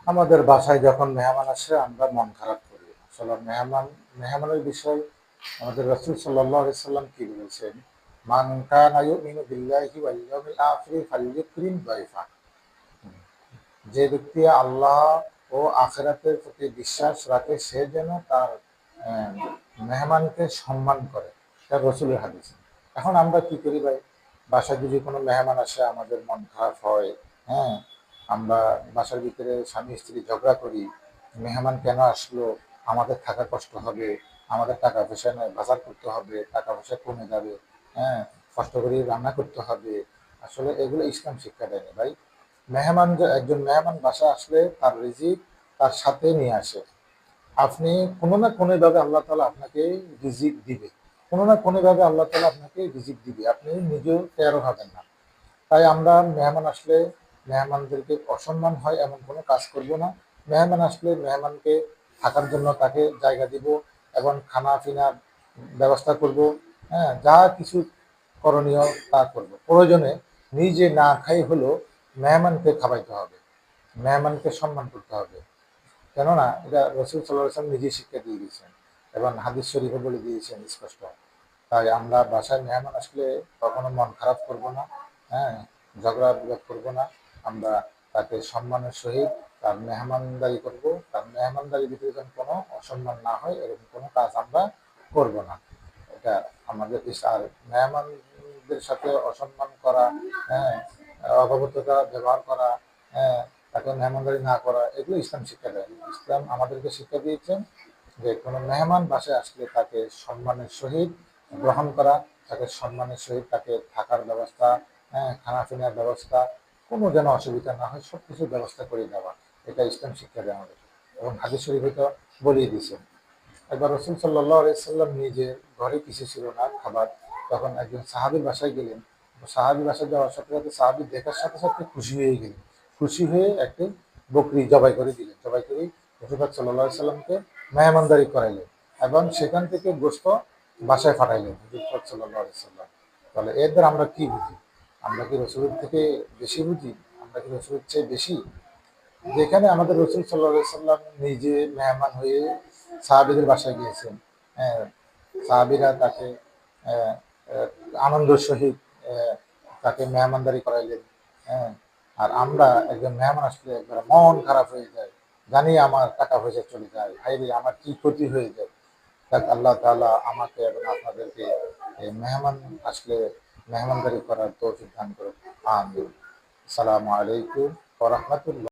আমাদের বাসায় যখন মেহমান আসে আমরা মন খারাপ করি। আসলে মেহমানের বিষয় আমাদের রাসূল সাল্লাল্লাহু আলাইহি সাল্লাম কি বলেছেন? মান কানা ইউমিনু বিল্লাহি ওয়াল ইয়াউমিল আখির ফালইউকরিম দাইফা। যে ব্যক্তি আল্লাহ ও আখিরাতের প্রতি বিশ্বাস রাখে সে যেন তার আহ, মেহমানকে সম্মান করে। এটা রাসূলের হাদিস। এখন আমরা কি করি ভাই, বাসায় যদি কোনো মেহমান আসে আমাদের মন খারাপ হয়। হ্যাঁ, আমরা বাসার ভিতরে স্বামী স্ত্রী ঝগড়া করি, মেহমান কেন আসলো, আমাদের থাকা কষ্ট হবে, আমাদের টাকা পয়সা নয় বাজার করতে হবে, টাকা পয়সা কমে যাবে। হ্যাঁ, কষ্ট করে রান্না করতে হবে। আসলে এগুলো ইসলাম শিক্ষা দেয়নি ভাই। একজন মেহমান বাসায় আসলে তার রিজিক তার সাথে নিয়ে আসে। আপনি কোনো না কোনো ভাবে আল্লাহ তাআলা আপনাকে রিজিক দিবে, কোনো না কোনো ভাবে আল্লাহ তাআলা আপনাকে রিজিক দিবে, আপনি নিজেও টেরও হবেন না। তাই আমরা মেহমান আসলে মেহমানদেরকে অসম্মান হয় এমন কোনো কাজ করব না। মেহমান আসলে মেহমানকে থাকার জন্য তাকে জায়গা দিব এবং খানা পিনার ব্যবস্থা করব। হ্যাঁ, যা কিছু করণীয় তা করব। প্রয়োজনে নিজে না খাই হলেও মেহমানকে খাওয়াইতে হবে, মেহমানকে সম্মান করতে হবে। কেননা এটা রসুল সাল্লাল্লাহু আলাইহি ওয়াসাল্লাম নিজেই শিক্ষা দিয়ে দিয়েছেন এবং হাদিস শরীফে বলে দিয়েছেন স্পষ্ট। তাই আমরা বাসায় মেহমান আসলে কখনো মন খারাপ করব না। হ্যাঁ, ঝগড়া বিবাদ করবো না। আমরা তাকে সম্মানের সহিত তার মেহমানদারি করব। তার মেহমানদারির ভিতরে যেন কোনো অসম্মান না হয় এরকম কোনো কাজ আমরা করব না। এটা আমাদের আর মেহমানদের সাথে অসম্মান করা, হ্যাঁ, অগবততা ব্যবহার করা, হ্যাঁ, তাকে মেহমানদারি না করা, এগুলো ইসলাম শিক্ষা দেয় না। ইসলাম আমাদেরকে শিক্ষা দিয়েছেন যে কোনো মেহমান বাসায় আসলে তাকে সম্মানের সহিত গ্রহণ করা, তাকে সম্মানের সহিত তাকে থাকার ব্যবস্থা, হ্যাঁ, খানাপিনার ব্যবস্থা, কোনো যেন অসুবিধা না হয় সব কিছুর ব্যবস্থা করে দেওয়া। এটা ইসলাম শিক্ষা দেয় আমাদের এবং হাদিস শরীফে তো বলিয়ে দিয়েছেন। একবার রসুল সাল্লাল্লাহু আলাইহি সাল্লাম নিজে ঘরে কিছু ছিল না খাবার, তখন একজন সাহাবীর বাসায় গেলেন। সাহাবী বাসায় যাওয়ার সাথে সাথে সাহাবী দেখার সাথে সাথে খুশি হয়ে গেলেন। খুশি হয়ে একটি বকরি জবাই করে দিলেন, জবাই করে রসুল সাল্লাল্লাহু আলাইহি সাল্লামকে মেহমানদারি করাইলেন এবং সেখান থেকে গোশত বাসায় পাঠাইলেন রসুল সাল্লাল্লাহু আলাইহি সাল্লাম। তাহলে এর দ্বারা আমরা কি বুঝি? আমরা কি রসুলের থেকে বেশি বুঝি? আমরা কি রসুলের চেয়ে বেশি? যেখানে আমাদের রসুল সাল্লাল্লাহু আলাইহি সাল্লাম নিজে মেহমান হয়ে সাহাবীদের বাসায় গিয়েছেন। হ্যাঁ, সাহাবীরা তাকে আহ, আহ, আনন্দের সহিত তাকে মেহমানদারি করাইলেন। হ্যাঁ, আর আমরা একজন মেহমান আসলে একবার মন খারাপ হয়ে যায়, জানি আমার টাকা পয়সা চলে যায়, হাইরে আমার কি ক্ষতি হয়ে যায়। তাক আল্লাহ তাআলা আমাকে এবং আপনাদেরকে এই মেহমান আসলে মেহমানদারি করার তৌফিক দান করুন। আমিন। আসসালামু আলাইকুম ওয়া রাহমাতুল্লাহ।